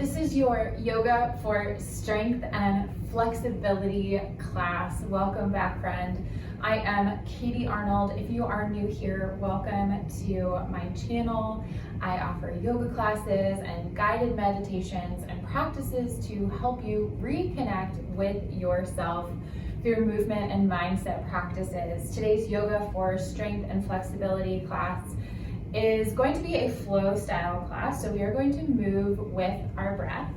This is your Yoga for Strength and Flexibility class. Welcome back, friend. I am Katie Arnold. If you are new here, welcome to my channel. I offer yoga classes and guided meditations and practices to help you reconnect with yourself through movement and mindset practices. Today's Yoga for Strength and Flexibility class is going to be a flow style class. So we are going to move with our breath.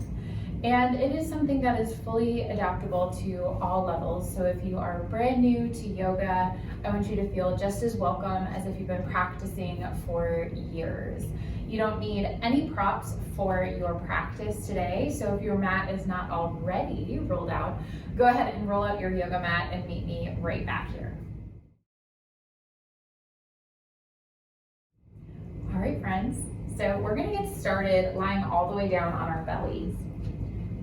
And it is something that is fully adaptable to all levels. So if you are brand new to yoga, I want you to feel just as welcome as if you've been practicing for years. You don't need any props for your practice today. So if your mat is not already rolled out, go ahead and roll out your yoga mat and meet me right back here. All right, friends, so we're gonna get started lying all the way down on our bellies.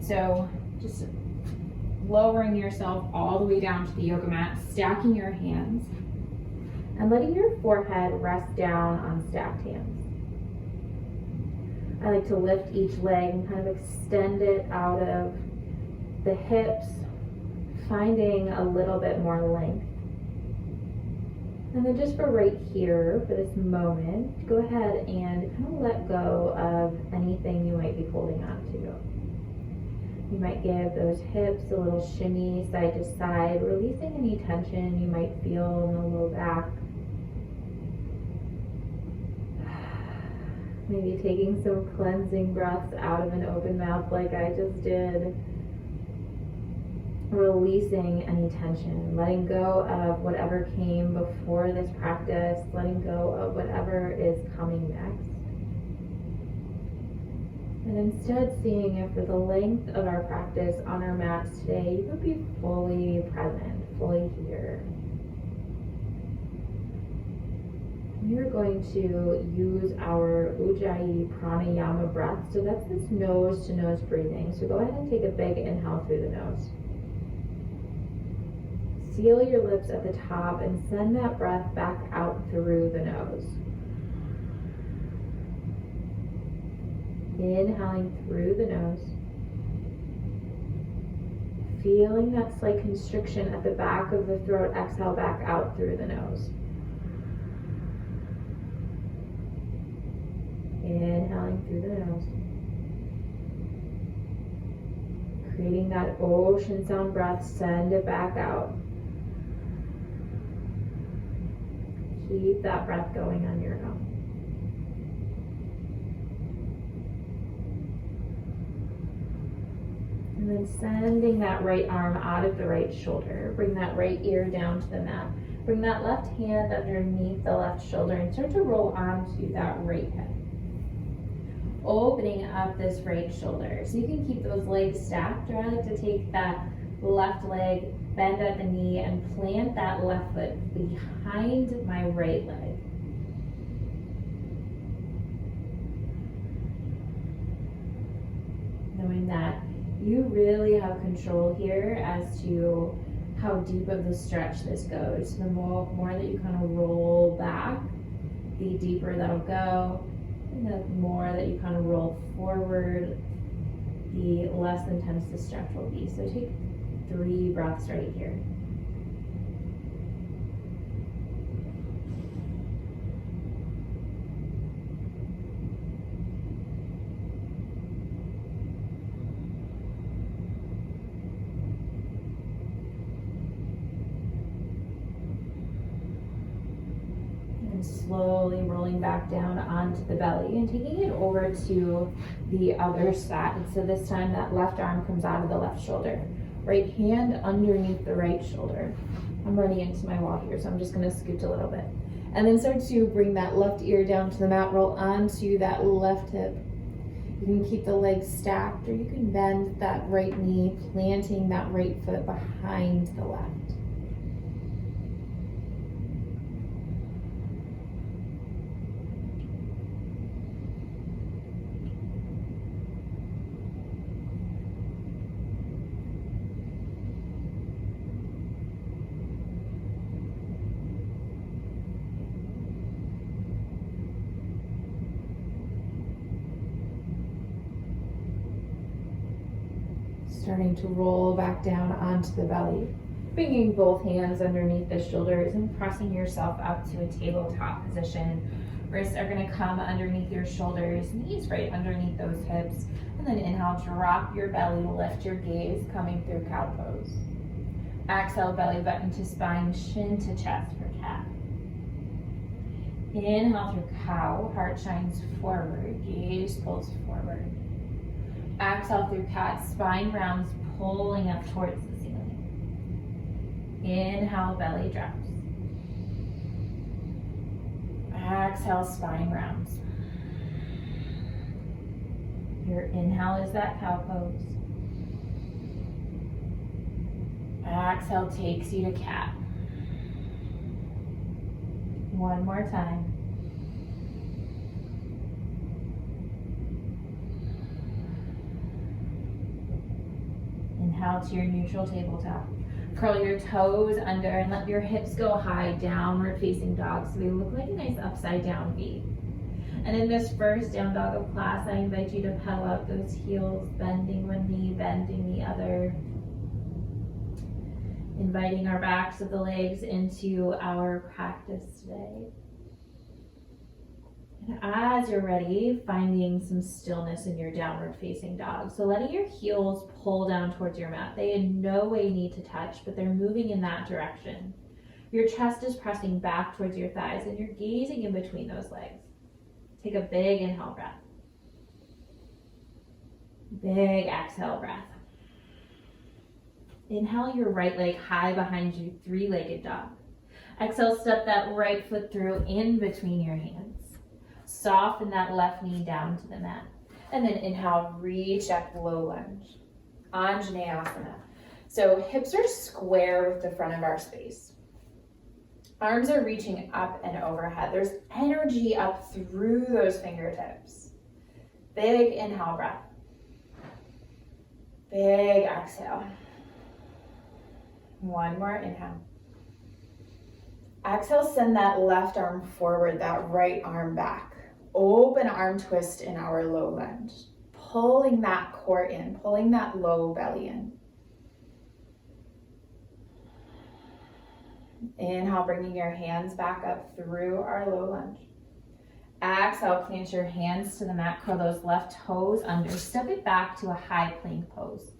So just lowering yourself all the way down to the yoga mat, stacking your hands, and letting your forehead rest down on stacked hands. I like to lift each leg and kind of extend it out of the hips, finding a little bit more length. And then just for right here, for this moment, go ahead and kind of let go of anything you might be holding on to. You might give those hips a little shimmy side to side, releasing any tension you might feel in the low back. Maybe taking some cleansing breaths out of an open mouth like I just did. Releasing any tension, letting go of whatever came before this practice, letting go of whatever is coming next. And instead seeing if for the length of our practice on our mats today, you could be fully present, fully here. We're going to use our Ujjayi pranayama breath. So that's this nose to nose breathing. So go ahead and take a big inhale through the nose. Seal your lips at the top and send that breath back out through the nose. Inhaling through the nose. Feeling that slight constriction at the back of the throat. Exhale back out through the nose. Inhaling through the nose. Creating that ocean sound breath, send it back out. Keep that breath going on your own. And then sending that right arm out of the right shoulder. Bring that right ear down to the mat. Bring that left hand underneath the left shoulder and start to roll onto that right hip. Opening up this right shoulder. So you can keep those legs stacked, or I like to take that left leg, bend at the knee, and plant that left foot behind my right leg. Knowing that you really have control here as to how deep of the stretch this goes. The more that you kind of roll back, the deeper that'll go. And the more that you kind of roll forward, the less intense the stretch will be. So take 3 breaths right here. And slowly rolling back down onto the belly and taking it over to the other side. So this time that left arm comes out of the left shoulder. Right hand underneath the right shoulder. I'm running into my wall here, so I'm just going to scoot a little bit. And then start to bring that left ear down to the mat, roll onto that left hip. You can keep the legs stacked, or you can bend that right knee, planting that right foot behind the left. Starting to roll back down onto the belly. Bringing both hands underneath the shoulders and pressing yourself up to a tabletop position. Wrists are going to come underneath your shoulders, knees right underneath those hips. And then inhale, drop your belly, lift your gaze, coming through cow pose. Exhale, belly button to spine, chin to chest for cat. Inhale through cow, heart shines forward, gaze pulls forward. Exhale through cat, spine rounds, pulling up towards the ceiling. Inhale, belly drops. Exhale, spine rounds. Your inhale is that cow pose. Exhale takes you to cat. One more time. Inhale to your neutral tabletop. Curl your toes under and let your hips go high, downward facing dog, so they look like a nice upside down V. And in this first down dog of class, I invite you to pedal out those heels, bending one knee, bending the other. Inviting our backs of the legs into our practice today. And as you're ready, finding some stillness in your downward facing dog. So letting your heels pull down towards your mat. They in no way need to touch, but they're moving in that direction. Your chest is pressing back towards your thighs and you're gazing in between those legs. Take a big inhale breath. Big exhale breath. Inhale your right leg high behind you, three-legged dog. Exhale, step that right foot through in between your hands. Soften that left knee down to the mat. And then inhale, reach up, low lunge. Anjaneyasana. So hips are square with the front of our space. Arms are reaching up and overhead. There's energy up through those fingertips. Big inhale breath. Big exhale. One more inhale. Exhale, send that left arm forward, that right arm back. Open arm twist in our low lunge. Pulling that core in, pulling that low belly in. Inhale, bringing your hands back up through our low lunge. Exhale, plant your hands to the mat, curl those left toes under, step it back to a high plank pose.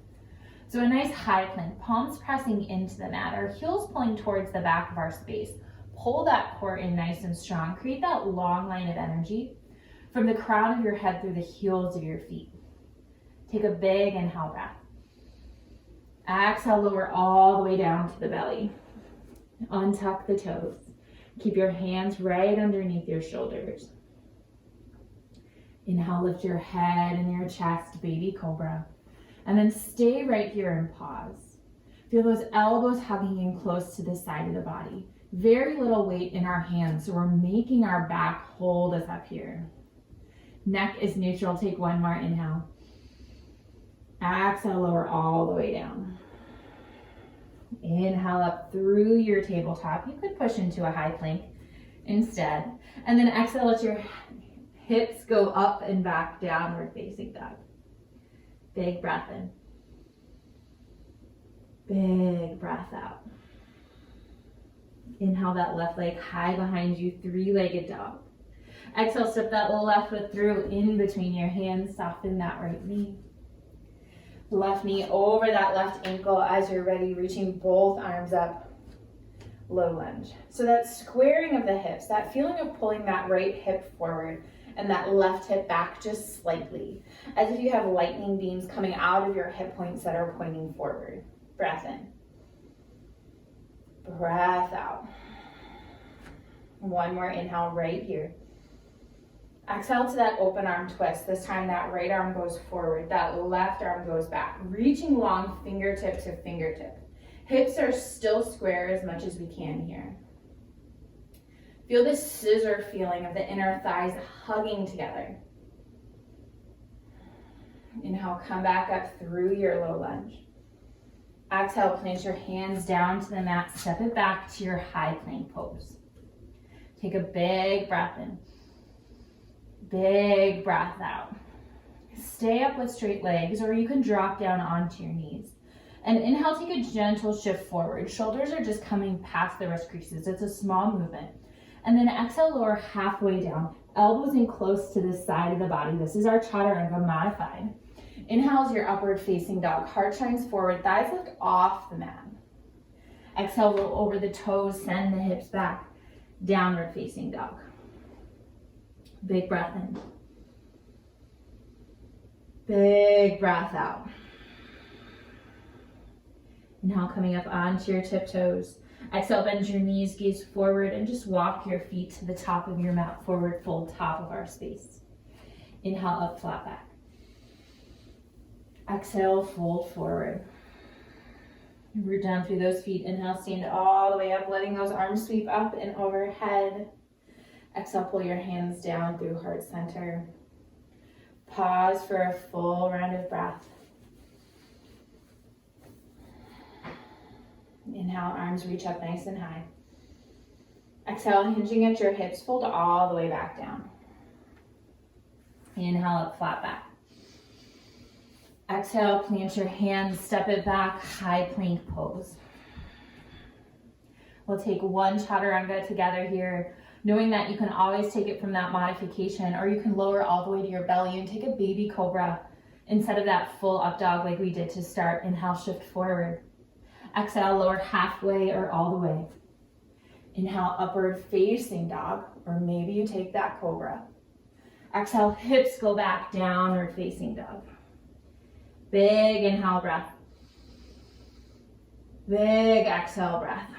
So a nice high plank, palms pressing into the mat, our heels pulling towards the back of our space. Pull that core in nice and strong. Create that long line of energy from the crown of your head through the heels of your feet. Take a big inhale breath. Exhale, lower all the way down to the belly. Untuck the toes. Keep your hands right underneath your shoulders. Inhale, lift your head and your chest, baby cobra. And then stay right here and pause. Feel those elbows hugging in close to the side of the body. Very little weight in our hands, so we're making our back hold us up here. Neck is neutral. Take one more inhale. Exhale, lower all the way down. Inhale up through your tabletop. You could push into a high plank instead. And then exhale, let your hips go up and back, downward facing dog. Big breath in. Big breath out. Inhale that left leg high behind you, three-legged dog. Exhale, step that left foot through in between your hands, soften that right knee. Left knee over that left ankle as you're ready, reaching both arms up, low lunge. So that squaring of the hips, that feeling of pulling that right hip forward and that left hip back just slightly, as if you have lightning beams coming out of your hip points that are pointing forward. Breath in. Breath out. One more inhale right here. Exhale to that open arm twist. This time that right arm goes forward, that left arm goes back, reaching long fingertip to fingertip. Hips are still square as much as we can here. Feel this scissor feeling of the inner thighs hugging together. Inhale, come back up through your low lunge. Exhale, plant your hands down to the mat, step it back to your high plank pose. Take a big breath in. Big breath out. Stay up with straight legs, or you can drop down onto your knees. And inhale, take a gentle shift forward. Shoulders are just coming past the wrist creases. It's a small movement. And then exhale, lower halfway down. Elbows in close to the side of the body. This is our chaturanga modified. Inhale is your upward facing dog. Heart shines forward, thighs lift off the mat. Exhale, roll over the toes, send the hips back. Downward facing dog. Big breath in. Big breath out. Inhale, coming up onto your tiptoes. Exhale, bend your knees, gaze forward, and just walk your feet to the top of your mat, forward fold, top of our space. Inhale, up, flat back. Exhale, fold forward. Root down through those feet. Inhale, stand all the way up, letting those arms sweep up and overhead. Exhale, pull your hands down through heart center. Pause for a full round of breath. Inhale, arms reach up nice and high. Exhale, hinging at your hips, fold all the way back down. Inhale, up, flat back. Exhale, plant your hands, step it back, high plank pose. We'll take one chaturanga together here, knowing that you can always take it from that modification, or you can lower all the way to your belly and take a baby cobra instead of that full up dog like we did to start. Inhale, shift forward. Exhale, lower halfway or all the way. Inhale, upward facing dog, or maybe you take that cobra. Exhale, hips go back, downward facing dog. Big inhale breath. Big exhale breath.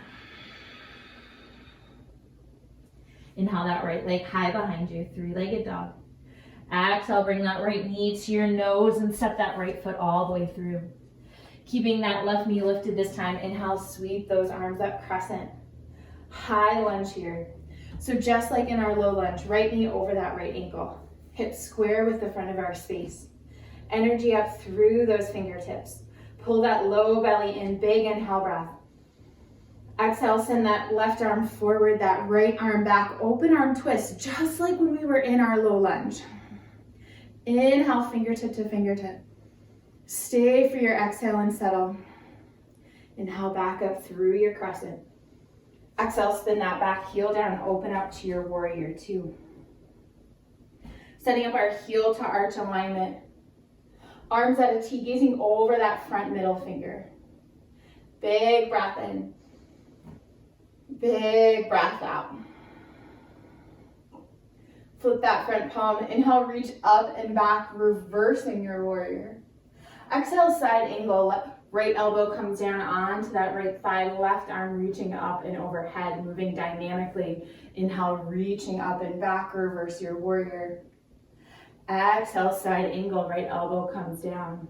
Inhale that right leg high behind you, three-legged dog. Exhale, bring that right knee to your nose and step that right foot all the way through. Keeping that left knee lifted this time. Inhale, sweep those arms up, crescent. High lunge here. So just like in our low lunge, right knee over that right ankle. Hips square with the front of our space. Energy up through those fingertips. Pull that low belly in, big inhale breath. Exhale, send that left arm forward, that right arm back, open arm twist, just like when we were in our low lunge. Inhale, fingertip to fingertip. Stay for your exhale and settle. Inhale, back up through your crescent. Exhale, spin that back heel down, open up to your warrior two. Setting up our heel to arch alignment. Arms at a T, gazing over that front middle finger. Big breath in. Big breath out. Flip that front palm. Inhale, reach up and back, reversing your warrior. Exhale, side angle. Right elbow comes down onto that right thigh. Left arm reaching up and overhead, moving dynamically. Inhale, reaching up and back, reverse your warrior. Exhale, side angle, right elbow comes down.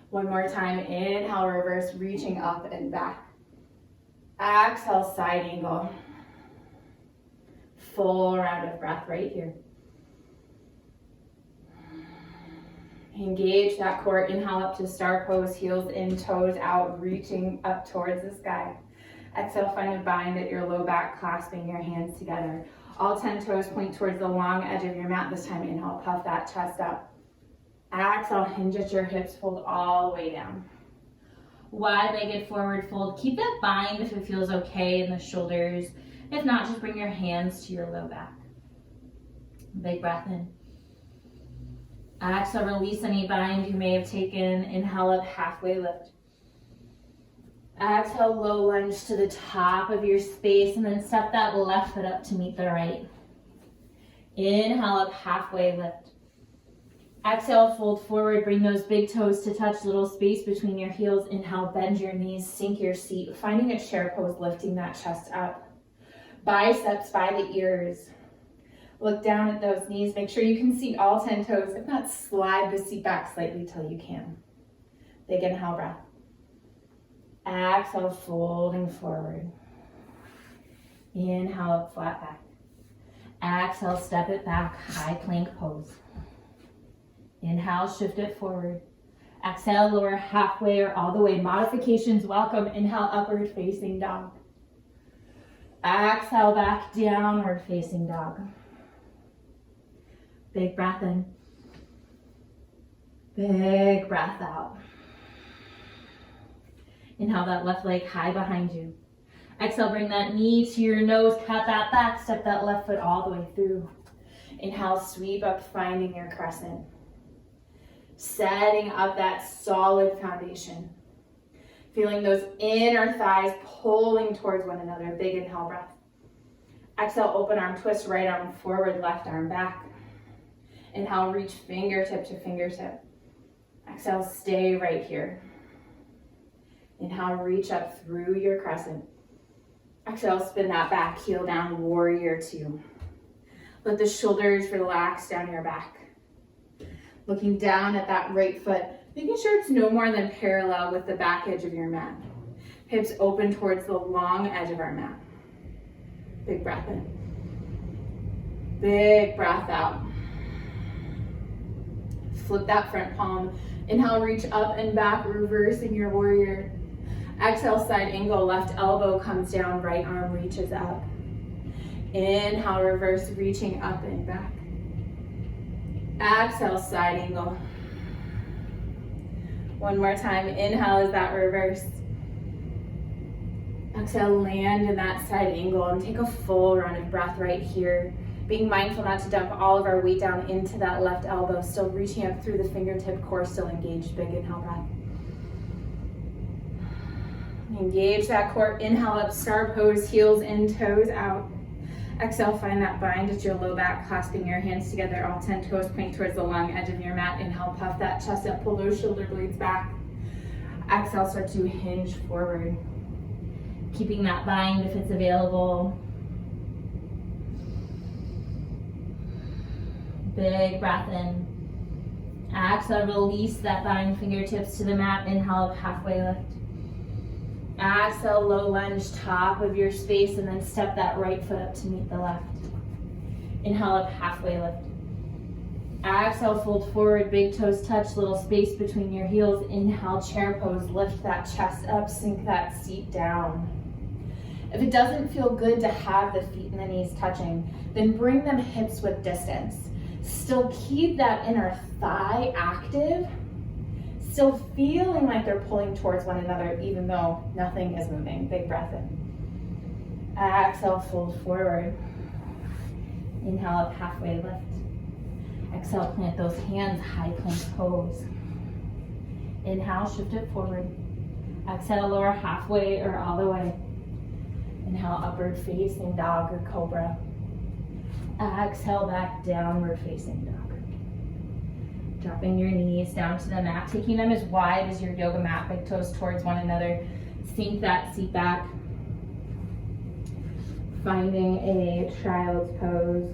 One more time, inhale, reverse, reaching up and back. Exhale, side angle. Full round of breath right here. Engage that core, inhale up to star pose, heels in, toes out, reaching up towards the sky. Exhale, find a bind at your low back, clasping your hands together. All 10 toes point towards the long edge of your mat. This time, inhale, puff that chest up. Exhale, hinge at your hips, fold all the way down. Wide-legged forward fold. Keep that bind if it feels okay in the shoulders. If not, just bring your hands to your low back. Big breath in. Exhale, release any bind you may have taken. Inhale up, halfway lift. Exhale, low lunge to the top of your space, and then step that left foot up to meet the right. Inhale up, halfway lift. Exhale, fold forward, bring those big toes to touch, little space between your heels. Inhale, bend your knees, sink your seat, finding a chair pose, lifting that chest up. Biceps by the ears. Look down at those knees, make sure you can see all 10 toes. If not, slide the seat back slightly till you can. Big inhale, breath. Exhale, folding forward. Inhale, up, flat back. Exhale, step it back, high plank pose. Inhale, shift it forward. Exhale, lower halfway or all the way. Modifications welcome. Inhale, upward facing dog. Exhale, back, downward facing dog. Big breath in. Big breath out. Inhale that left leg high behind you. Exhale, bring that knee to your nose, cut that back, step that left foot all the way through. Inhale, sweep up, finding your crescent. Setting up that solid foundation. Feeling those inner thighs pulling towards one another. Big inhale breath. Exhale, open arm twist, right arm forward, left arm back. Inhale, reach fingertip to fingertip. Exhale, stay right here. Inhale, reach up through your crescent. Exhale, spin that back, heel down, warrior two. Let the shoulders relax down your back. Looking down at that right foot, making sure it's no more than parallel with the back edge of your mat. Hips open towards the long edge of our mat. Big breath in. Big breath out. Flip that front palm. Inhale, reach up and back, reversing your warrior. Exhale, side angle, left elbow comes down, right arm reaches up. Inhale, reverse, reaching up and back. Exhale, side angle. One more time, inhale is that reverse. Exhale, land in that side angle and take a full round of breath right here. Being mindful not to dump all of our weight down into that left elbow, still reaching up through the fingertip, core still engaged. Big inhale breath. Engage that core, inhale up, star pose, heels in, toes out. Exhale, find that bind at your low back, clasping your hands together, all 10 toes point towards the long edge of your mat. Inhale, puff that chest up, pull those shoulder blades back. Exhale, start to hinge forward. Keeping that bind if it's available. Big breath in. Exhale, release that bind, fingertips to the mat. Inhale, up, halfway lift. Exhale, low lunge, top of your space, and then step that right foot up to meet the left. Inhale up, halfway lift. Exhale, fold forward, big toes touch, little space between your heels. Inhale, chair pose, lift that chest up, sink that seat down. If it doesn't feel good to have the feet and the knees touching, then bring them hips width distance. Still keep that inner thigh active. Still feeling like they're pulling towards one another even though nothing is moving. Big breath in. Exhale, fold forward. Inhale up, halfway lift. Exhale, plant those hands, high plank pose. Inhale, shift it forward. Exhale, lower halfway or all the way. Inhale, upward facing dog or cobra. Exhale, back downward facing dog. Dropping your knees down to the mat, taking them as wide as your yoga mat, big toes towards one another. Sink that seat back. Finding a child's pose.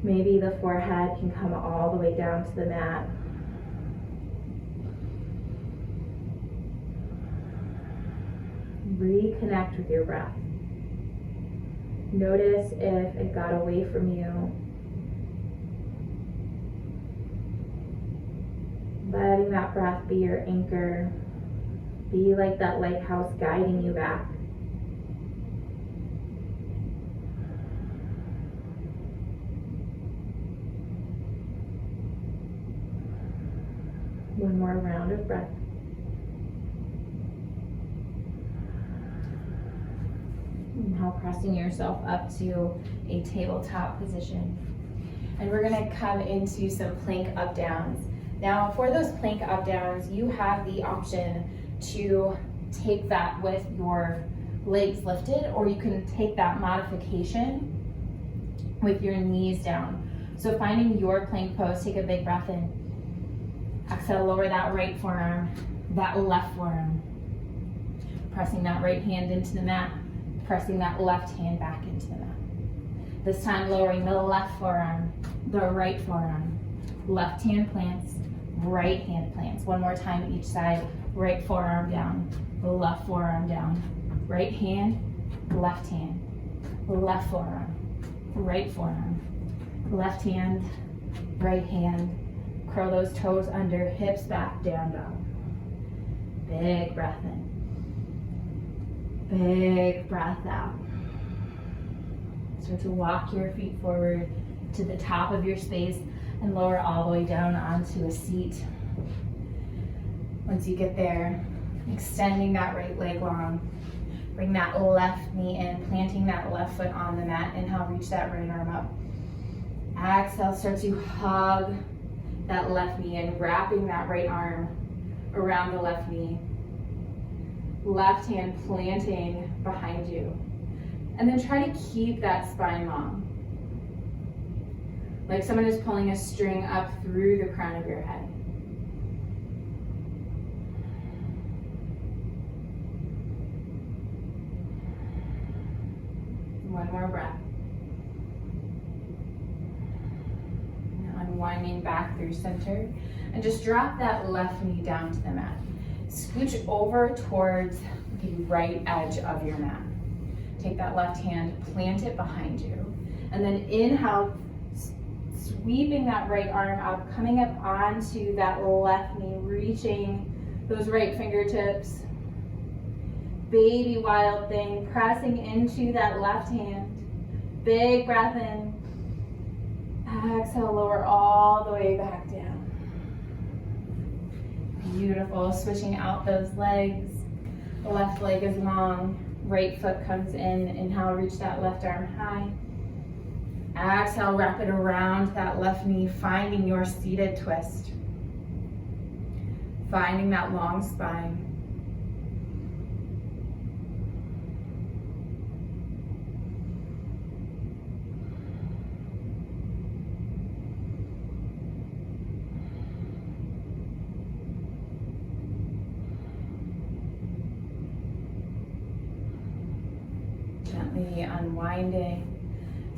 Maybe the forehead can come all the way down to the mat. Reconnect with your breath. Notice if it got away from you. Letting that breath be your anchor. Be like that lighthouse guiding you back. One more round of breath. Inhale, pressing yourself up to a tabletop position. And we're gonna come into some plank up downs. Now for those plank up downs, you have the option to take that with your legs lifted, or you can take that modification with your knees down. So finding your plank pose, take a big breath in. Exhale, lower that right forearm, that left forearm. Pressing that right hand into the mat, pressing that left hand back into the mat. This time lowering the left forearm, the right forearm. Left hand plants, right hand plants. One more time each side. Right forearm down, left forearm down. Right hand, left hand. Left forearm, right forearm. Left hand, right hand. Curl those toes under, hips back, down dog. Big breath in. Big breath out. Start to walk your feet forward to the top of your space. and lower all the way down onto a seat. Once you get there, extending that right leg long. Bring that left knee in, planting that left foot on the mat. Inhale, reach that right arm up. Exhale, start to hug that left knee in, wrapping that right arm around the left knee. Left hand planting behind you. And then try to keep that spine long. Like someone is pulling a string up through the crown of your head. One more breath. Now unwinding back through center. And just drop that left knee down to the mat. Scooch over towards the right edge of your mat. Take that left hand, plant it behind you. And then inhale, sweeping that right arm up, coming up onto that left knee, reaching those right fingertips. Baby wild thing, pressing into that left hand. Big breath in. Exhale, lower all the way back down. Beautiful, switching out those legs. The left leg is long, right foot comes in. Inhale, reach that left arm high. Exhale, wrap it around that left knee, finding your seated twist. Finding that long spine. Gently unwinding,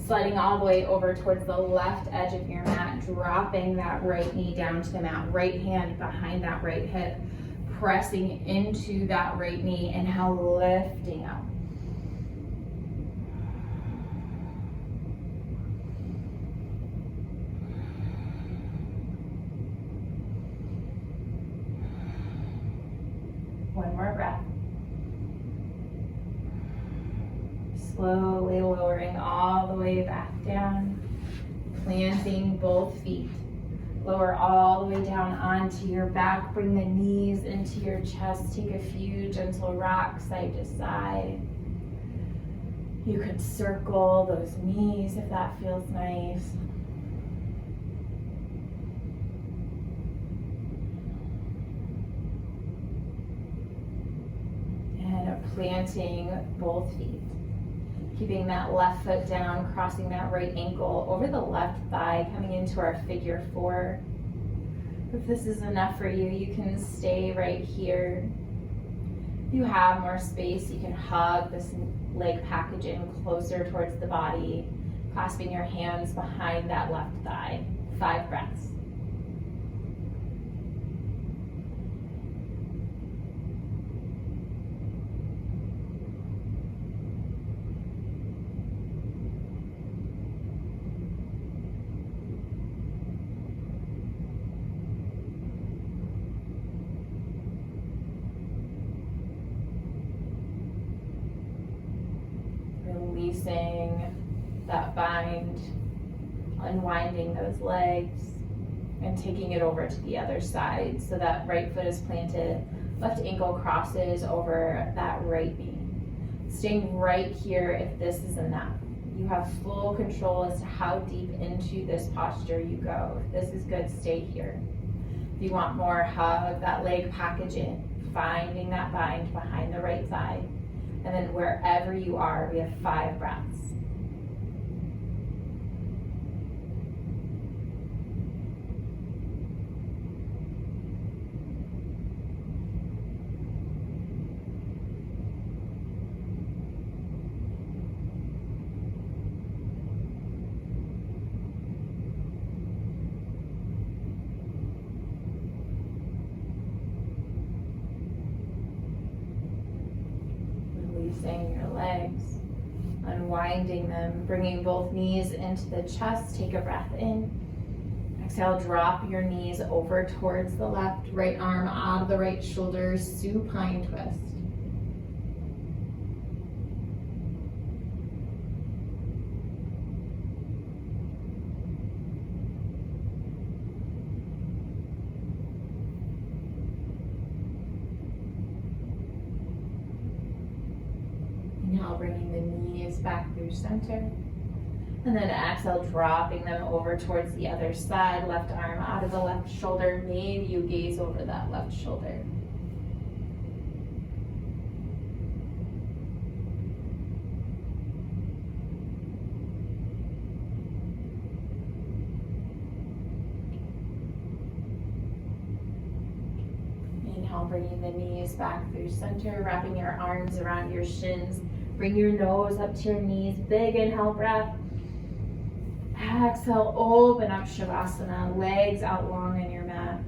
sliding all the way over towards the left edge of your mat, dropping that right knee down to the mat, right hand behind that right hip, pressing into that right knee, and now lifting up. One more breath. Slowly lowering all the way back down, planting both feet. Lower all the way down onto your back. Bring the knees into your chest. Take a few gentle rocks side to side. You could circle those knees if that feels nice. And planting both feet. Keeping that left foot down, crossing that right ankle over the left thigh, coming into our figure four. If this is enough for you, you can stay right here. If you have more space, you can hug this leg package in closer towards the body, clasping your hands behind that left thigh. 5 breaths. Releasing that bind, unwinding those legs, and taking it over to the other side so that right foot is planted, left ankle crosses over that right knee. Staying right here if this is enough. You have full control as to how deep into this posture you go. If this is good, stay here. If you want more, hug that leg package in, finding that bind behind the right thigh. And then wherever you are, we have 5 breaths. Releasing your legs, unwinding them, bringing both knees into the chest. Take a breath in. Exhale, drop your knees over towards the left, right arm out of the right shoulder, supine twist. Inhale, bringing the knees back through center. And then exhale, dropping them over towards the other side. Left arm out of the left shoulder. Maybe you gaze over that left shoulder. Inhale, bringing the knees back through center, wrapping your arms around your shins. Bring your nose up to your knees. Big inhale breath. Exhale, open up Shavasana, legs out long on your mat.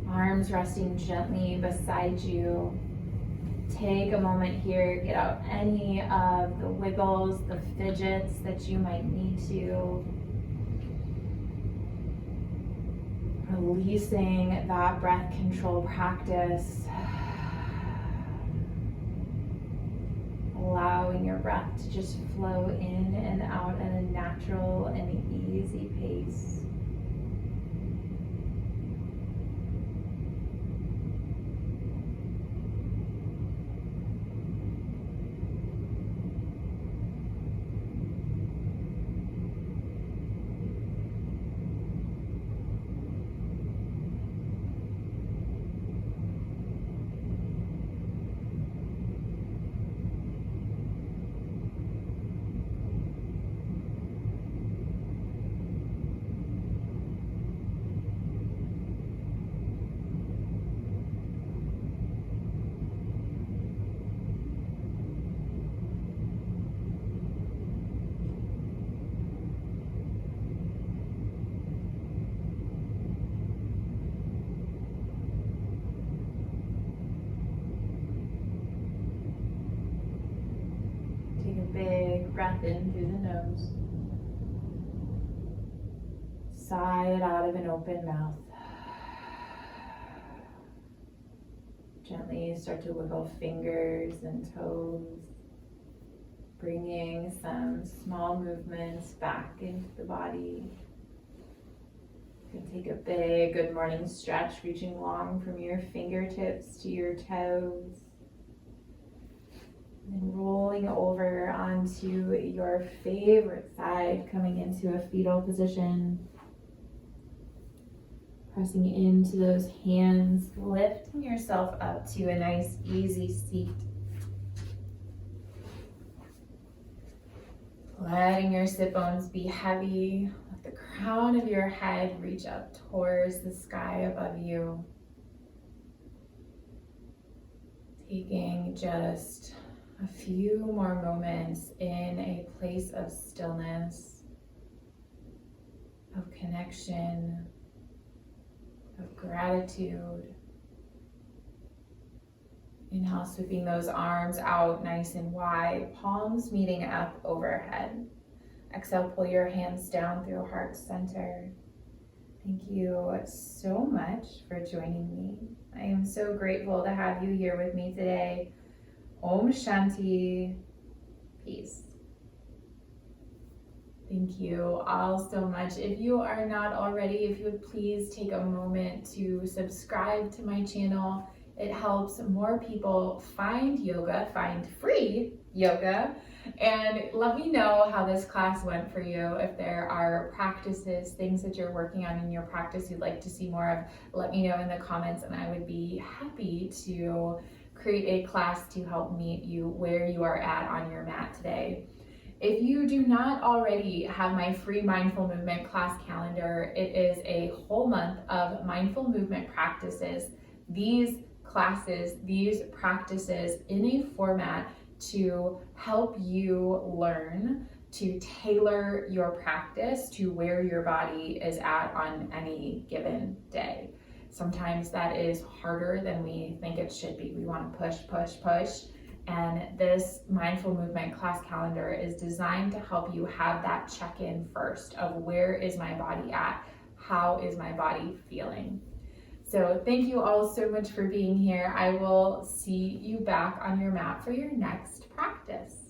Arms resting gently beside you. Take a moment here, get out any of the wiggles, the fidgets that you might need to. Releasing that breath control practice. Allowing your breath to just flow in and out at a natural and easy pace. Take a big breath in through the nose. Sigh it out of an open mouth. Gently start to wiggle fingers and toes, bringing some small movements back into the body. You can take a big good morning stretch, reaching long from your fingertips to your toes. And rolling over onto your favorite side, coming into a fetal position. Pressing into those hands, lifting yourself up to a nice easy seat. Letting your sit bones be heavy. Let the crown of your head reach up towards the sky above you. Taking just a few more moments in a place of stillness, of connection, of gratitude. Inhale, sweeping those arms out nice and wide, palms meeting up overhead. Exhale, pull your hands down through heart center. Thank you so much for joining me. I am so grateful to have you here with me today. Om Shanti, peace. Thank you all so much. If you are not already, if you would please take a moment to subscribe to my channel. It helps more people find yoga, find free yoga, and let me know how this class went for you. If there are practices, things that you're working on in your practice you'd like to see more of, let me know in the comments, and I would be happy to create a class to help meet you where you are at on your mat today. If you do not already have my free mindful movement class calendar, it is a whole month of mindful movement practices. These classes, these practices in a format to help you learn to tailor your practice to where your body is at on any given day. Sometimes that is harder than we think it should be. We want to push. And this mindful movement class calendar is designed to help you have that check-in first of where is my body at? How is my body feeling? So thank you all so much for being here. I will see you back on your mat for your next practice.